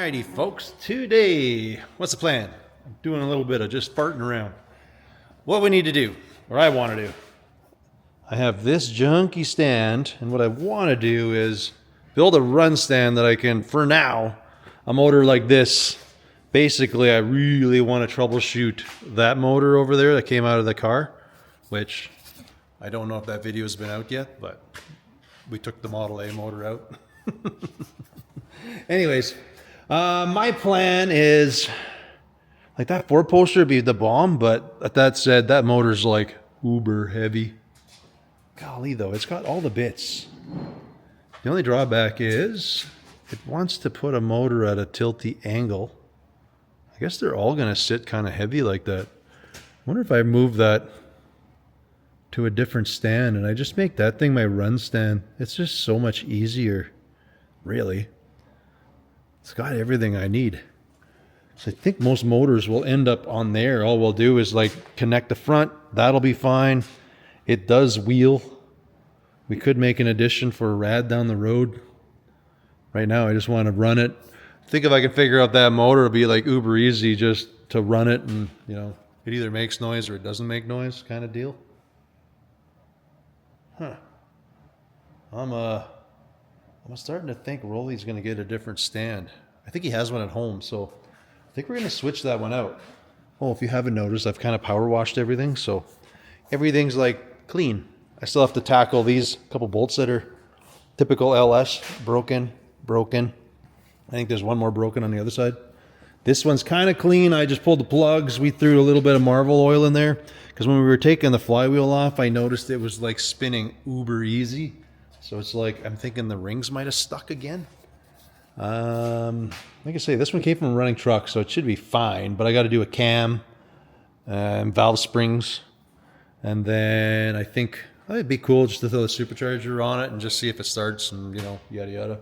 Alrighty folks, today, what's the plan? I'm doing a little bit of just farting around. What we need to do, or I want to do. I have this junky stand, and what I want to do is build a run stand that I can, for now, a motor like this. Basically, I really want to troubleshoot that motor over there that came out of the car, which I don't know if that video has been out yet, but we took the Model A motor out. Anyways, my plan is, like, that four-poster would be the bomb, but that said, that motor's like uber heavy. Golly, though, it's got all the bits. The only drawback is it wants to put a motor at a tilty angle. I guess they're all going to sit kind of heavy like that. I wonder if I move that to a different stand and I just make that thing my run stand. It's just so much easier, really. It's got everything I need. So I think most motors will end up on there. All we'll do is like connect the front. That'll be fine. It does wheel. We could make an addition for a rad down the road. Right now I just want to run it. I think if I can figure out that motor, it'll be like uber easy just to run it, and you know, it either makes noise or it doesn't make noise kind of deal. I'm starting to think Rolly's going to get a different stand. I think he has one at home, so I think we're going to switch that one out. Oh, if you haven't noticed, I've kind of power washed everything, so everything's like clean. I still have to tackle these couple bolts that are typical LS, broken. I think there's one more broken on the other side. This one's kind of clean. I just pulled the plugs. We threw a little bit of Marvel oil in there because when we were taking the flywheel off, I noticed it was like spinning uber easy. So it's like, I'm thinking the rings might have stuck again. Like I say, this one came from a running truck, so it should be fine, but I got to do a cam, valve springs, and then I think it'd be cool just to throw the supercharger on it and just see if it starts and, you know, yada yada.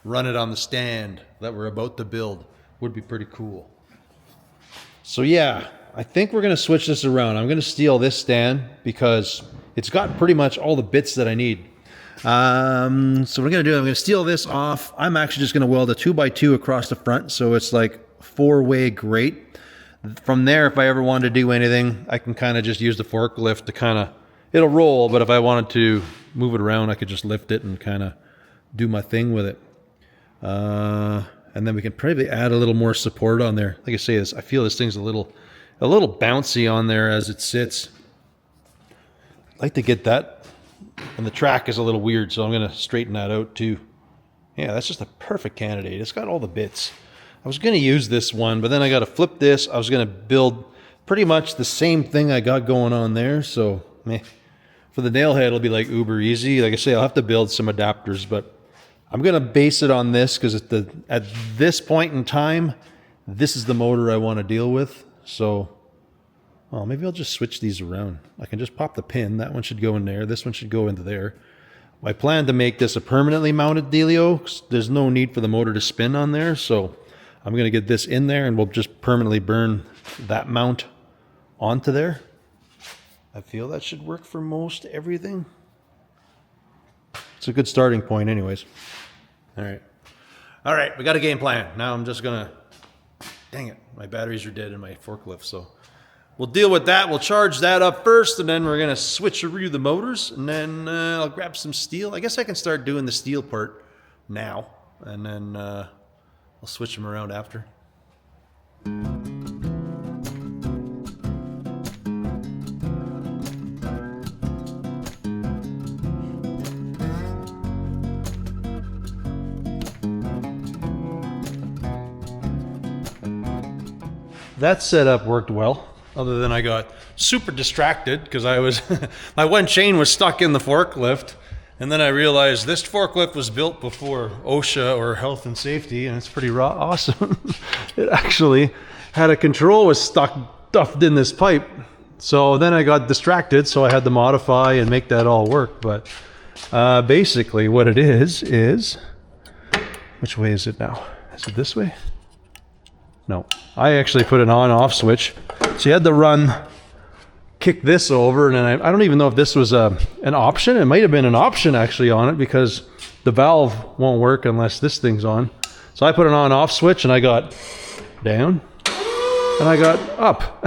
Run it on the stand that we're about to build. Would be pretty cool. So yeah, I think we're going to switch this around. I'm going to steal this stand because it's got pretty much all the bits that I need. So what I'm going to do, I'm going to steal this off. I'm actually just going to weld a 2x2 across the front, so it's like four-way grate. From there, if I ever wanted to do anything, I can kind of just use the forklift to kind of, it'll roll, but if I wanted to move it around, I could just lift it and kind of do my thing with it. And then we can probably add a little more support on there. Like I say, I feel this thing's a little bouncy on there as it sits. I'd like to get that. And the track is a little weird, so I'm going to straighten that out too. Yeah, that's just a perfect candidate. It's got all the bits. I was going to use this one, but then I got to flip this. I was going to build pretty much the same thing I got going on there. So for the nail head, it'll be like uber easy. Like I say, I'll have to build some adapters, but I'm going to base it on this because at this point in time, this is the motor I want to deal with. So maybe I'll just switch these around. I can just pop the pin. That one should go in there. This one should go into there. I plan to make this a permanently mounted dealio. There's no need for the motor to spin on there. So I'm going to get this in there and we'll just permanently burn that mount onto there. I feel that should work for most everything. It's a good starting point anyways. All right, we got a game plan. Now I'm just going to, dang it, my batteries are dead in my forklift, so we'll deal with that. We'll charge that up first, and then we're going to switcheroo the motors, and then I'll grab some steel. I guess I can start doing the steel part now, and then I'll switch them around after. That setup worked well, other than I got super distracted because I was my one chain was stuck in the forklift, and then I realized this forklift was built before OSHA or health and safety, and it's pretty awesome. It actually had a control was stuffed in this pipe. So then I got distracted, so I had to modify and make that all work. But basically what it is which way is it now? Is it this way? No, I actually put an on-off switch. So you had to kick this over, and then I don't even know if this was an option. It might have been an option actually on it because the valve won't work unless this thing's on. So I put an on-off switch and I got down and I got up.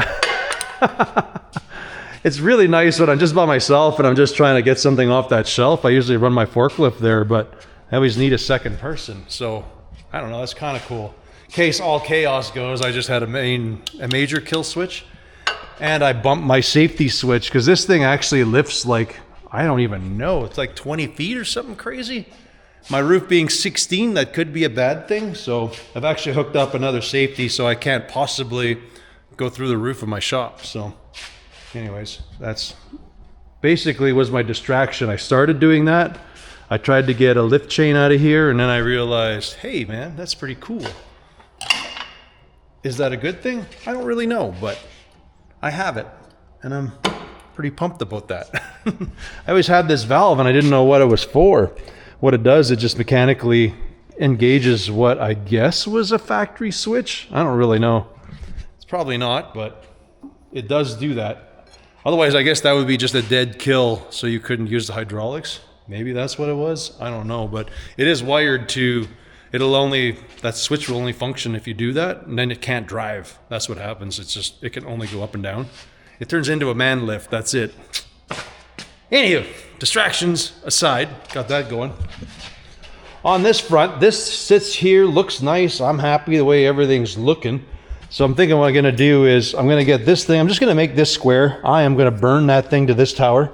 It's really nice when I'm just by myself and I'm just trying to get something off that shelf. I usually run my forklift there, but I always need a second person. So I don't know, that's kind of cool. In case all chaos goes, I just had a major kill switch, and I bumped my safety switch because this thing actually lifts like, I don't even know, it's like 20 feet or something crazy. My roof being 16, that could be a bad thing. So I've actually hooked up another safety so I can't possibly go through the roof of my shop. So anyways, that's basically was my distraction. I started doing that. I tried to get a lift chain out of here, and then I realized, hey man, that's pretty cool. Is that a good thing? I don't really know, but I have it, and I'm pretty pumped about that. I always had this valve, and I didn't know what it was for. What it does, it just mechanically engages what I guess was a factory switch. I don't really know. It's probably not, but it does do that. Otherwise, I guess that would be just a dead kill, so you couldn't use the hydraulics. Maybe that's what it was. I don't know, but it is wired to, that switch will only function if you do that, and then it can't drive. That's what happens. It's just, it can only go up and down. It turns into a man lift. That's it. Anywho, distractions aside, got that going. On this front, this sits here, looks nice. I'm happy the way everything's looking. So I'm thinking what I'm gonna do is I'm gonna get this thing, I'm just gonna make this square. I am gonna burn that thing to this tower.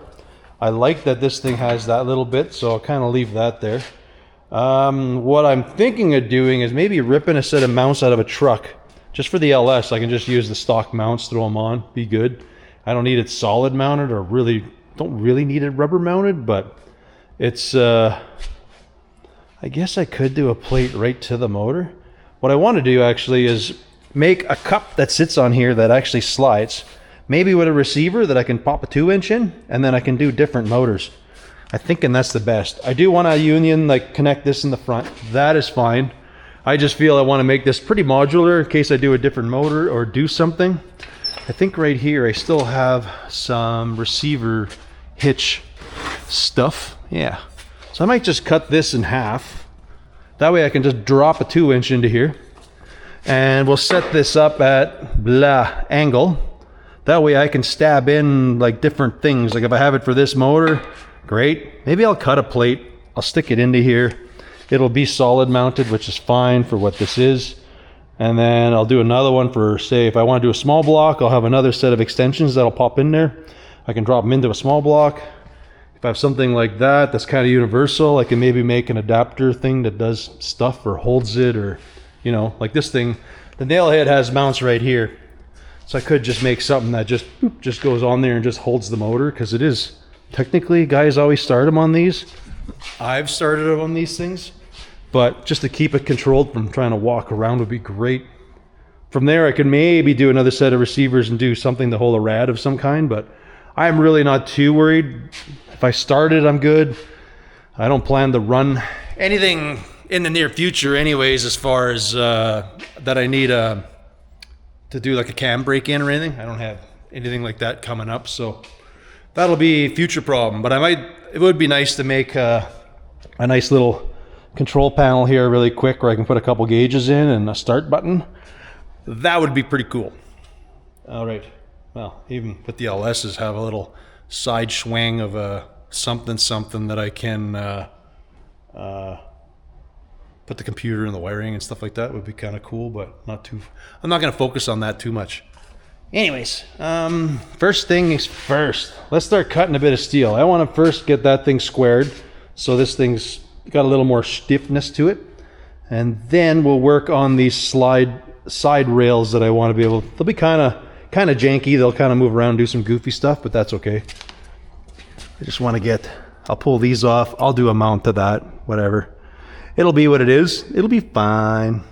I like that this thing has that little bit, so I'll kind of leave that there. What I'm thinking of doing is maybe ripping a set of mounts out of a truck. Just for the LS, I can just use the stock mounts, throw them on, be good. I don't need it solid mounted, or don't really need it rubber mounted, but it's, I guess I could do a plate right to the motor. What I want to do actually is make a cup that sits on here that actually slides. Maybe with a receiver that I can pop a 2-inch in, and then I can do different motors. I'm thinking that's the best. I do want a union, like connect this in the front. That is fine. I just feel I want to make this pretty modular in case I do a different motor or do something. I think right here I still have some receiver hitch stuff. Yeah. So I might just cut this in half. That way I can just drop a 2-inch into here. And we'll set this up at blah angle. That way I can stab in like different things. Like if I have it for this motor, great. Maybe I'll cut a plate. I'll stick it into here. It'll be solid mounted, which is fine for what this is. And then I'll do another one for, say, if I want to do a small block, I'll have another set of extensions that'll pop in there. I can drop them into a small block. If I have something like that, that's kind of universal, I can maybe make an adapter thing that does stuff or holds it, or, you know, like this thing. The nail head has mounts right here. So I could just make something that just goes on there and just holds the motor, because it is, technically, guys always start them on these. I've started them on these things, but just to keep it controlled from trying to walk around would be great. From there, I could maybe do another set of receivers and do something to hold a rad of some kind, but I'm really not too worried. If I start it, I'm good. I don't plan to run anything in the near future anyways, as far as that I need to do like a cam break in or anything. I don't have anything like that coming up, so that'll be a future problem. But it would be nice to make a nice little control panel here really quick, where I can put a couple gauges in and a start button. That would be pretty cool. All right, well, even with the LSs have a little side swing of a something that I can put the computer in the wiring and stuff like that. Would be kind of cool, but I'm not going to focus on that too much. Anyways, first thing is first. Let's start cutting a bit of steel. I want to first get that thing squared, so this thing's got a little more stiffness to it, and then we'll work on these side rails that I want to be able. They'll be kind of janky. They'll kind of move around, do some goofy stuff, but that's okay. I just want to get. I'll pull these off. I'll do a mount to that. Whatever. It'll be what it is. It'll be fine.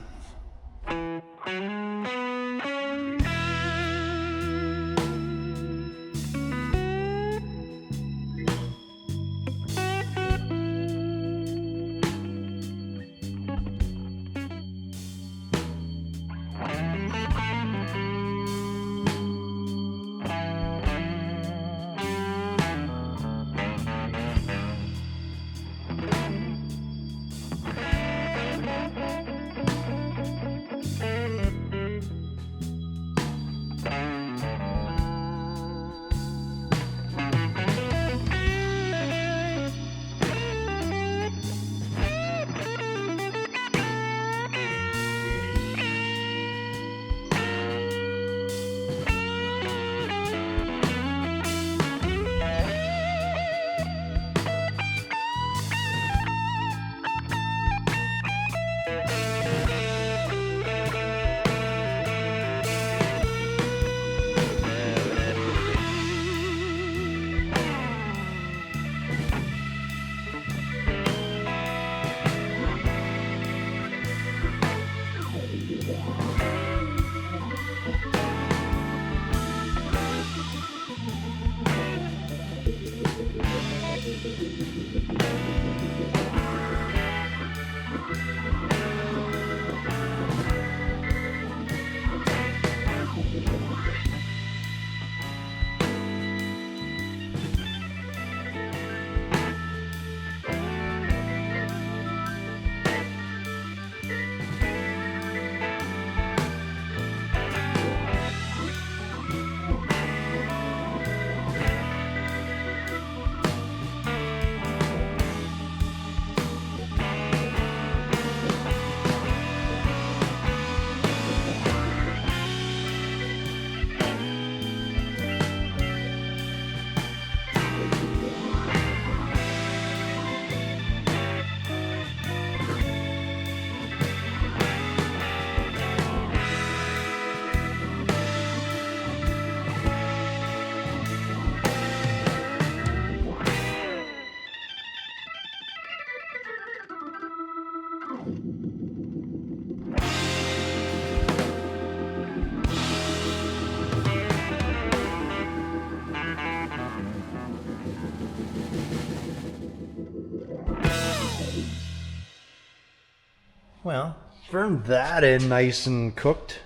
Well, burned that in nice and cooked.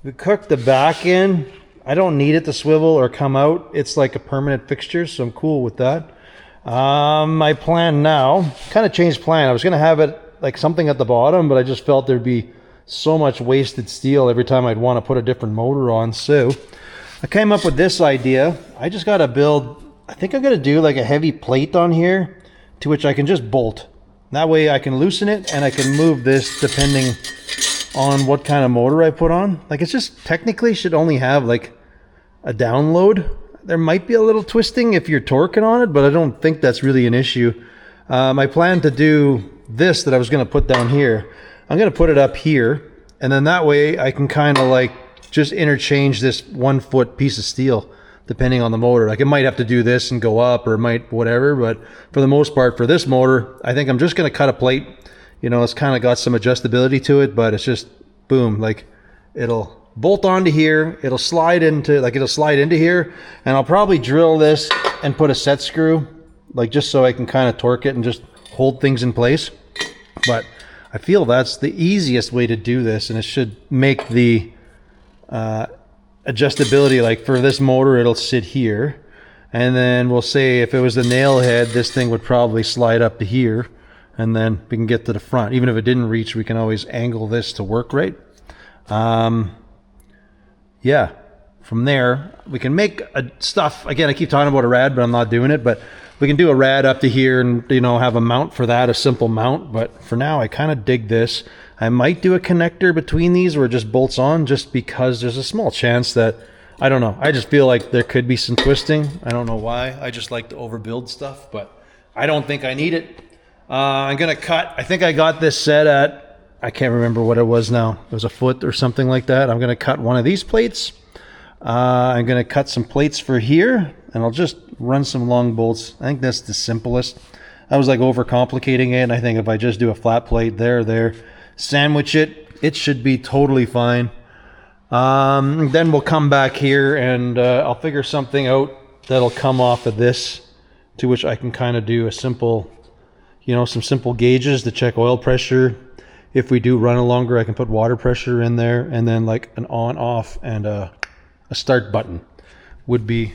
We cooked the back in. I don't need it to swivel or come out. It's like a permanent fixture, so I'm cool with that. My plan now, kind of changed plan. I was gonna have it like something at the bottom, but I just felt there'd be so much wasted steel every time I'd want to put a different motor on. So I came up with this idea. I just gotta build, I think I'm gonna do like a heavy plate on here to which I can just bolt. That way I can loosen it and I can move this depending on what kind of motor I put on. Like it's just technically should only have like a download. There might be a little twisting if you're torquing on it, but I don't think that's really an issue. My plan to do this that I was gonna put down here, I'm gonna put it up here, and then that way I can kind of like just interchange this 1 foot piece of steel depending on the motor. Like it might have to do this and go up, or it might whatever, but for the most part for this motor, I think I'm just gonna cut a plate. You know, it's kind of got some adjustability to it, but it's just boom, like it'll bolt onto here, it'll slide into here, and I'll probably drill this and put a set screw, like just so I can kind of torque it and just hold things in place. But I feel that's the easiest way to do this, and it should make the adjustability, like for this motor it'll sit here, and then we'll say if it was the nail head, this thing would probably slide up to here, and then we can get to the front. Even if it didn't reach, we can always angle this to work right. Yeah, from there we can make stuff. Again, I keep talking about a rad, but I'm not doing it. But we can do a rad up to here and, you know, have a mount for that, a simple mount. But for now, I kind of dig this. I might do a connector between these where it just bolts on, just because there's a small chance that, I don't know, I just feel like there could be some twisting. I don't know why. I just like to overbuild stuff, but I don't think I need it. I'm gonna cut, I think I got this set at, I can't remember what it was now. It was a foot or something like that. I'm gonna cut one of these plates. I'm gonna cut some plates for here, and I'll just run some long bolts. I think that's the simplest. I was like overcomplicating it, and I think if I just do a flat plate there, sandwich it, it should be totally fine. Then we'll come back here and I'll figure something out that'll come off of this, to which I can kind of do a simple, you know, some simple gauges to check oil pressure. If we do run it longer, I can put water pressure in there, and then like an on off and a start button would be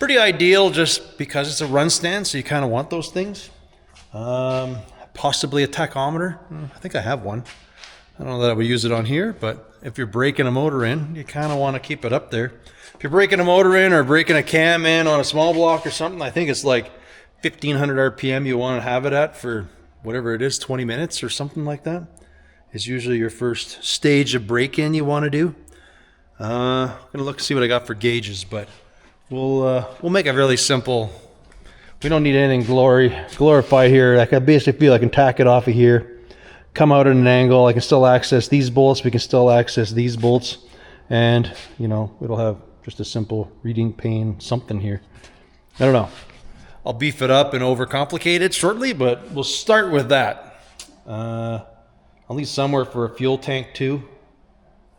pretty ideal, just because it's a run stand, so you kind of want those things. Possibly a tachometer. I think I have one. I don't know that I would use it on here, but if you're breaking a motor in, you kind of want to keep it up there. If you're breaking a motor in or breaking a cam in on a small block or something, I think it's like 1500 RPM you want to have it at for whatever it is, 20 minutes or something like that. Is usually your first stage of break-in you want to do. I'm gonna look to see what I got for gauges, but we'll make a really simple. We don't need anything glorified here. Like I basically feel I can tack it off of here, come out at an angle. I can still access these bolts. We can still access these bolts, and you know, it'll have just a simple reading pane something here. I don't know. I'll beef it up and overcomplicate it shortly, but we'll start with that. I'll need somewhere for a fuel tank too.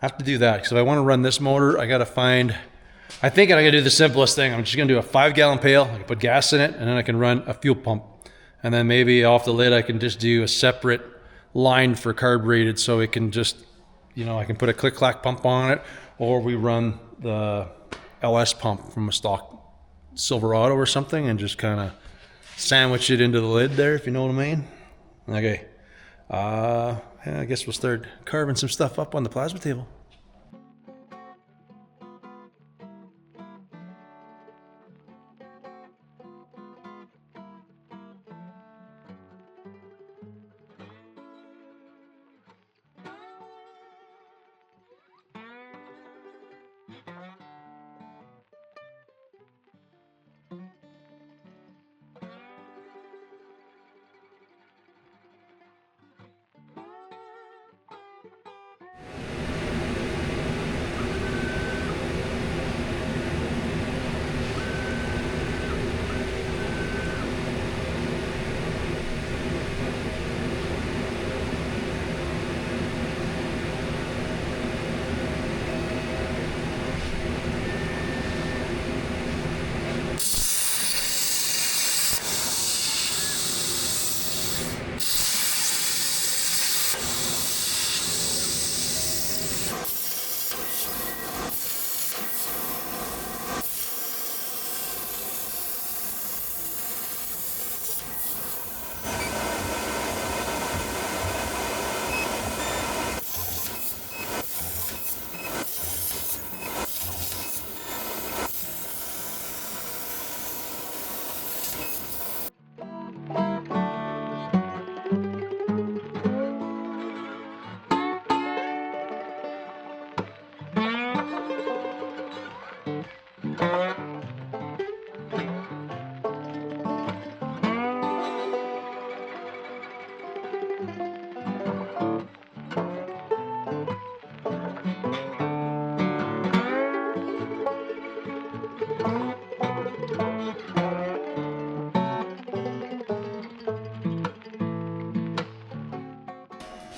I have to do that, because if I want to run this motor, I got to find, I think I got to do the simplest thing. I'm just going to do a 5-gallon pail. I can put gas in it, and then I can run a fuel pump. And then maybe off the lid, I can just do a separate line for carbureted, so it can just, you know, I can put a click-clack pump on it, or we run the LS pump from a stock Silverado or something and just kind of sandwich it into the lid there, if you know what I mean. Okay. Yeah, I guess we'll start carving some stuff up on the plasma table.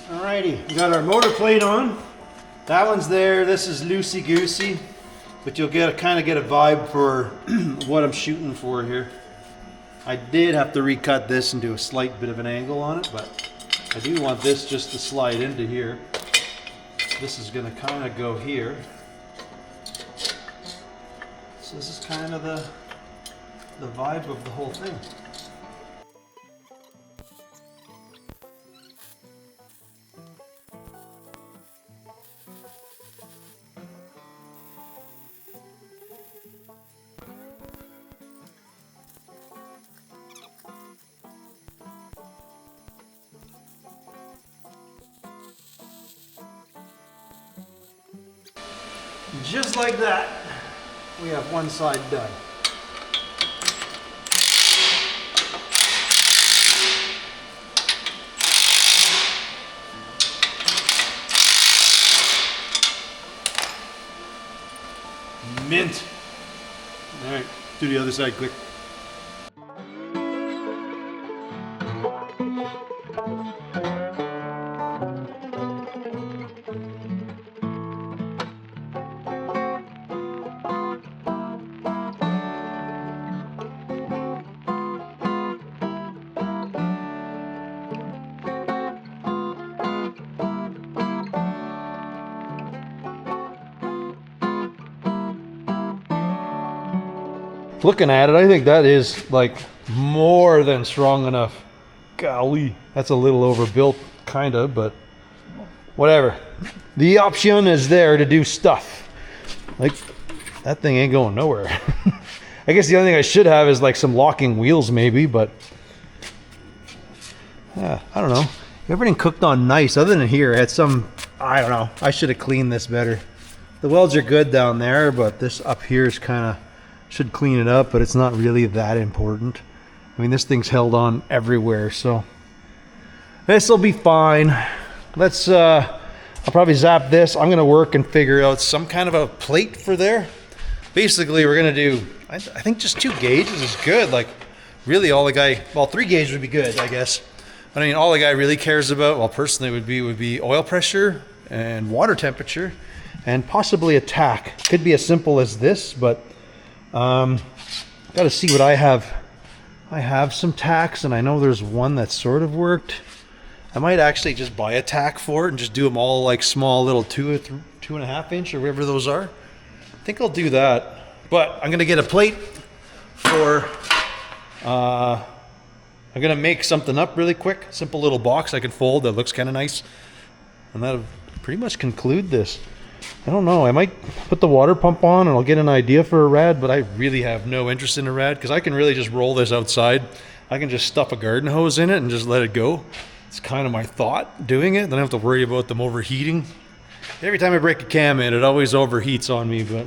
Alrighty, we got our motor plate on. That one's there. This is loosey-goosey, but you'll kind of get a vibe for what I'm shooting for here. I did have to recut this and do a slight bit of an angle on it, but I do want this just to slide into here. This is going to kind of go here. So this is kind of the vibe of the whole thing. Just like that, we have one side done. Mint. All right, do the other side quick. Looking at it, I think that is like more than strong enough. Golly, that's a little overbuilt, kind of, but whatever. The option is there to do stuff. Like, that thing ain't going nowhere. I guess the only thing I should have is like some locking wheels maybe, but yeah, I don't know. Everything cooked on nice, other than here. I had some, I don't know. I should have cleaned this better. The welds are good down there, but this up here is kind of, should clean it up, but it's not really that important. I mean, this thing's held on everywhere, so this will be fine. Let's I'll probably zap this. I'm gonna work and figure out some kind of a plate for there. Basically, we're gonna do, I think just 2 gauges is good. Like, really all the guy, well, 3 gauge would be good, I guess. I mean, all the guy really cares about, well, personally would be oil pressure and water temperature and possibly a tack. Could be as simple as this, but got to see what I have. I have some tacks, and I know there's one that sort of worked. I might actually just buy a tack for it and just do them all like small little 2.5 inch or whatever those are. I think I'll do that. But I'm gonna get a plate for. I'm gonna make something up really quick. Simple little box I can fold that looks kind of nice, and that'll pretty much conclude this. I don't know, I might put the water pump on and I'll get an idea for a rad, but I really have no interest in a rad because I can really just roll this outside. I can just stuff a garden hose in it and just let it go. It's kind of my thought doing it. Then I don't have to worry about them overheating. Every time I break a cam in, it always overheats on me, but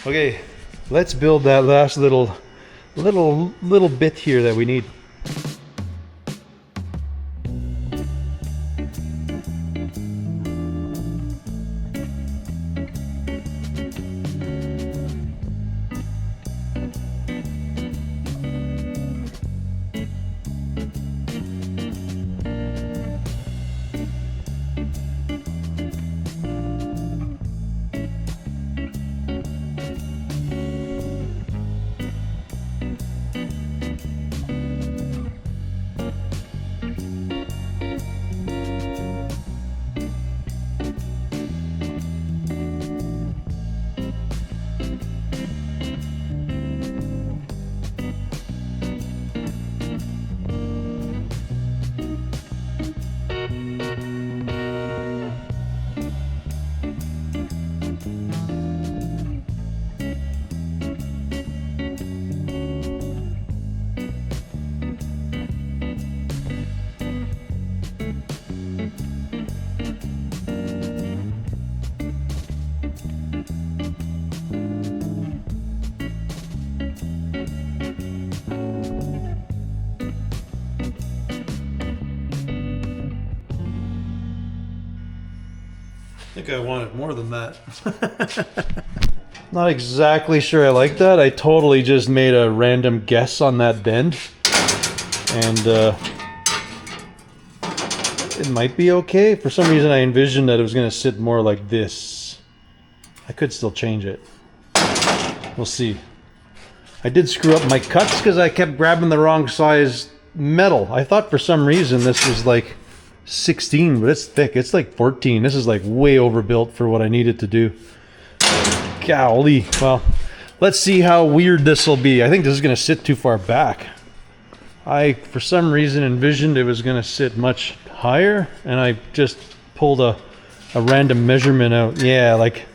okay, let's build that last little bit here that we need. I think I wanted more than that. Not exactly sure I like that. I totally just made a random guess on that bend. And it might be okay. For some reason I envisioned that it was going to sit more like this. I could still change it. We'll see. I did screw up my cuts because I kept grabbing the wrong size metal. I thought for some reason this was like 16, but it's thick. It's like 14. This is like way overbuilt for what I needed to do. Golly. Well, let's see how weird this will be. I think this is going to sit too far back. I, for some reason, envisioned it was going to sit much higher, and I just pulled a random measurement out. Yeah, like...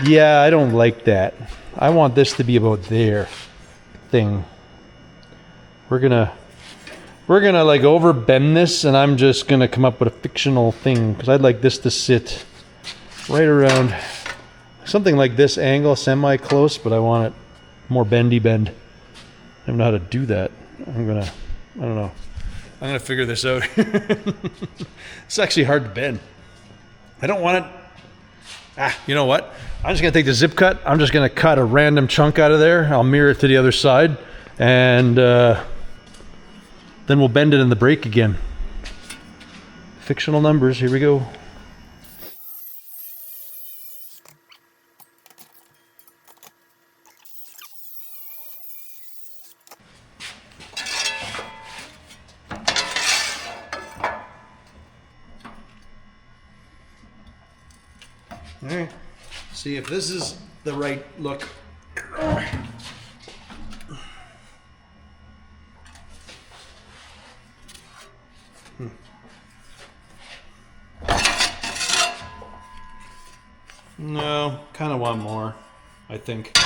Yeah, I don't like that. I want this to be about there thing. We're gonna like over bend this, and I'm just gonna come up with a fictional thing, because I'd like this to sit right around something like this angle, semi close, but I want it more bendy bend. I don't know how to do that. I don't know. I'm gonna figure this out. It's actually hard to bend. I don't want it. You know what? I'm just gonna take the zip cut. I'm just gonna cut a random chunk out of there. I'll mirror it to the other side, and then we'll bend it in the brake again. Fictional numbers, here we go. All right, see if this is the right look. No, kind of want more, I think.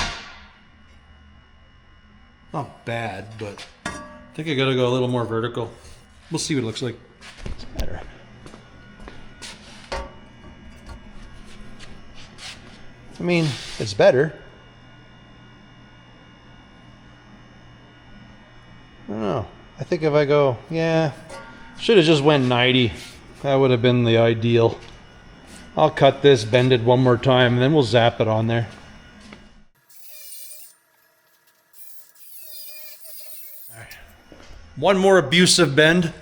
Not bad, but I think I gotta go a little more vertical. We'll see what it looks like. It's better. I mean, it's better. I don't know. I think if I go, yeah, should have just went 90. That would have been the ideal. I'll cut this, bend it one more time, and then we'll zap it on there. All right. One more abusive bend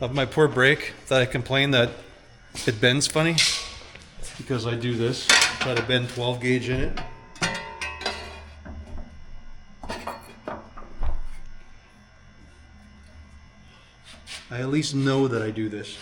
of my poor brake that I complain that it bends funny because I do this. Try to bend 12 gauge in it. I at least know that I do this.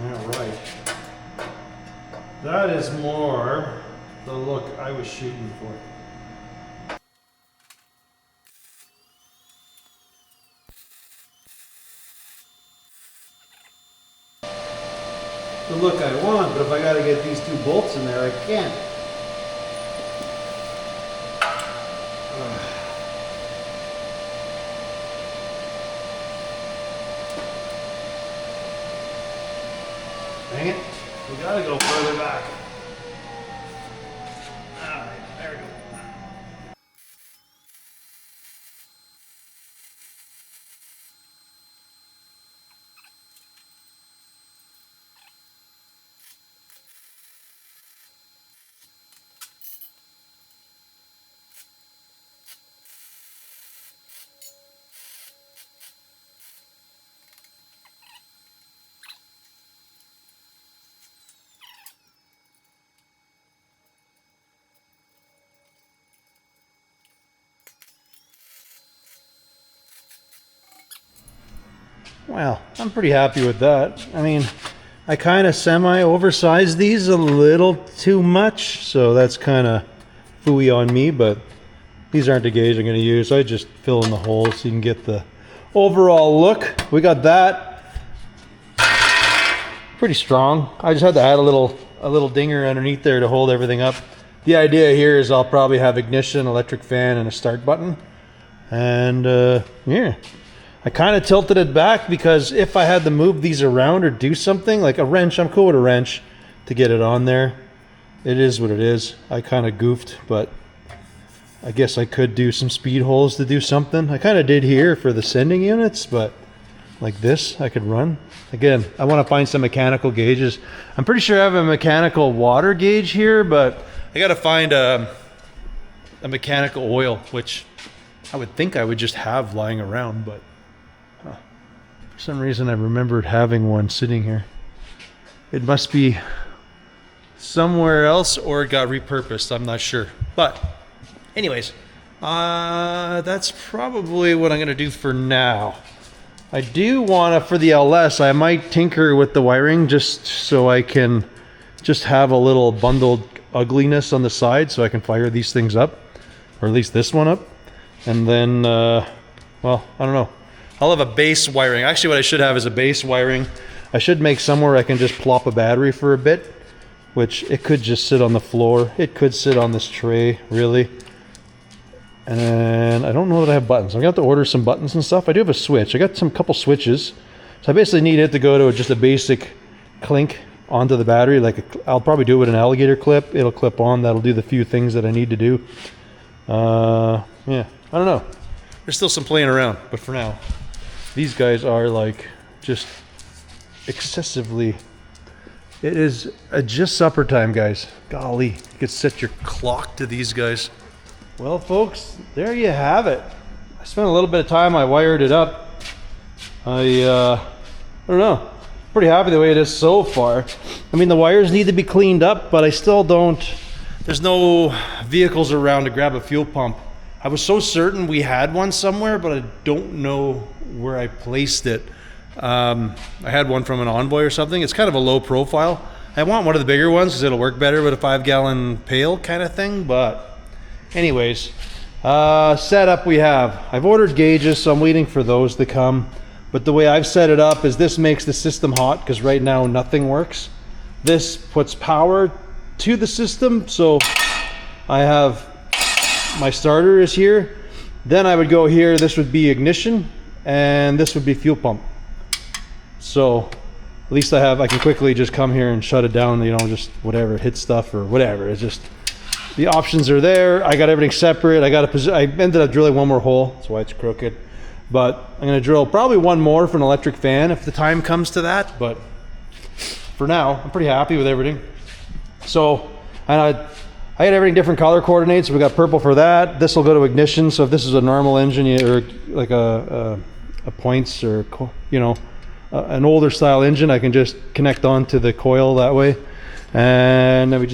Alright. That is more the look I was shooting for. The look I want, but if I gotta get these two bolts in there, I can't. Dang it. We gotta go further back. Alright, there we go. Well, I'm pretty happy with that. I mean, I kind of semi-oversized these a little too much, so that's kind of phooey on me, but these aren't the gauge I'm going to use. I just fill in the holes so you can get the overall look. We got that. Pretty strong. I just had to add a little dinger underneath there to hold everything up. The idea here is I'll probably have ignition, electric fan, and a start button. And yeah. I kind of tilted it back because if I had to move these around or do something, like a wrench, I'm cool with a wrench to get it on there. it is what it is. I kind of goofed, but I guess I could do some speed holes to do something. I kind of did here for the sending units, but like this I could run. Again, I want to find some mechanical gauges. I'm pretty sure I have a mechanical water gauge here, but I got to find a mechanical oil, which I would think I would just have lying around, but for some reason I remembered having one sitting here. It must be somewhere else or it got repurposed. I'm not sure. But anyways, that's probably what I'm going to do for now. I do want to, for the LS, I might tinker with the wiring just so I can just have a little bundled ugliness on the side so I can fire these things up, or at least this one up. And then, well, I don't know. I'll have a base wiring. Actually, what I should have is a base wiring. I should make somewhere I can just plop a battery for a bit, which it could just sit on the floor. It could sit on this tray, really. And I don't know that I have buttons. I'm gonna have to order some buttons and stuff. I do have a switch. I got some couple switches. So I basically need it to go to just a basic clink onto the battery. I'll probably do it with an alligator clip. It'll clip on. That'll do the few things that I need to do. Yeah, I don't know. There's still some playing around, but for now, these guys are like just excessively. It is just supper time, guys. Golly, you could set your clock to these guys. Well, folks, there you have it. I spent a little bit of time. I wired it up. I don't know. Pretty happy the way it is so far. I mean, the wires need to be cleaned up, but I still don't. There's no vehicles around to grab a fuel pump. I was so certain we had one somewhere, but I don't know where I placed it. I had one from an Envoy or something. It's kind of a low profile. I want one of the bigger ones because it'll work better with a 5-gallon pail kind of thing, but anyways, setup we have. I've ordered gauges, so I'm waiting for those to come. But the way I've set it up is this makes the system hot because right now nothing works. This puts power to the system, so I have my starter is here. Then I would go here, this would be ignition, and this would be fuel pump. So at least I can quickly just come here and shut it down, you know, just whatever, hit stuff or whatever. It's just, the options are there. I got everything separate. I ended up drilling one more hole. That's why it's crooked. But I'm going to drill probably one more for an electric fan if the time comes to that. But for now, I'm pretty happy with everything. So I had everything different color coordinates. We got purple for that. This will go to ignition. So if this is a normal engine or like a points or, you know, an older style engine, I can just connect onto the coil that way. And then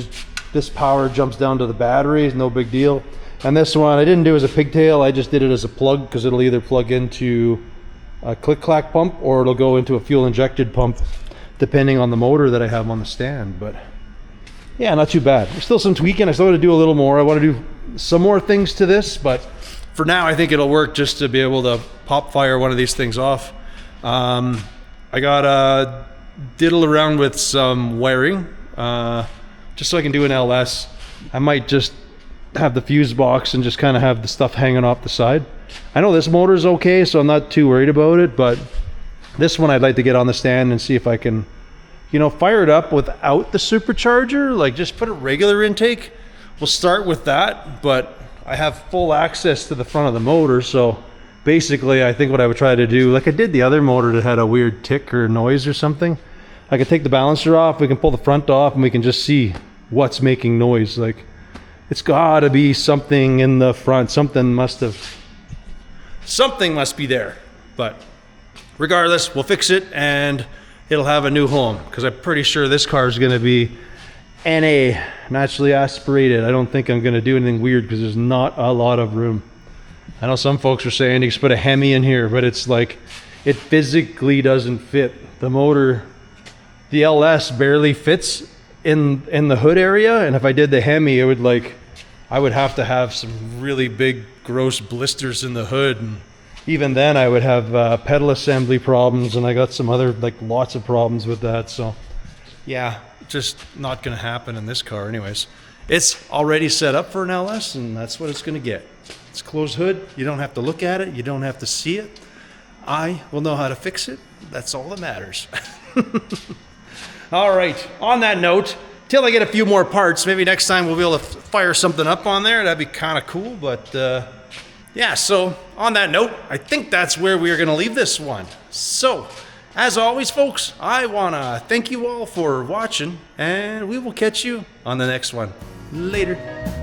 this power jumps down to the battery, no big deal. And this one I didn't do as a pigtail, I just did it as a plug because it'll either plug into a click-clack pump or it'll go into a fuel injected pump depending on the motor that I have on the stand. But yeah, not too bad. There's still some tweaking. I still want to do a little more. I want to do some more things to this, but for now I think it'll work just to be able to pop fire one of these things off. I got diddle around with some wiring just so I can do an LS. I might just have the fuse box and just kind of have the stuff hanging off the side. I know this motor is okay, so I'm not too worried about it, but this one I'd like to get on the stand and see if I can, you know, fire it up without the supercharger, like just put a regular intake. We'll start with that, but I have full access to the front of the motor, so basically I think what I would try to do, like I did the other motor that had a weird tick or noise or something, I could take the balancer off, we can pull the front off, and we can just see what's making noise. Like, it's gotta be something in the front. Something must be there. But regardless, we'll fix it and it'll have a new home, because I'm pretty sure this car is gonna be NA, naturally aspirated. I don't think I'm gonna do anything weird because there's not a lot of room. I know some folks are saying you just put a Hemi in here, but it's like, it physically doesn't fit. The motor, the LS barely fits in the hood area, and if I did the Hemi, it would I would have to have some really big gross blisters in the hood, and even then I would have pedal assembly problems, and I got some other lots of problems with that. So yeah, just not gonna happen in this car. Anyways, it's already set up for an LS, and that's what it's gonna get. It's closed hood. You don't have to look at it, you don't have to see it. I will know how to fix it. That's all that matters. All right, on that note, till I get a few more parts. Maybe next time we'll be able to fire something up on there. That'd be kind of cool. But yeah, so on that note, I think that's where we are going to leave this one. So as always, folks, I want to thank you all for watching, and we will catch you on the next one. Later.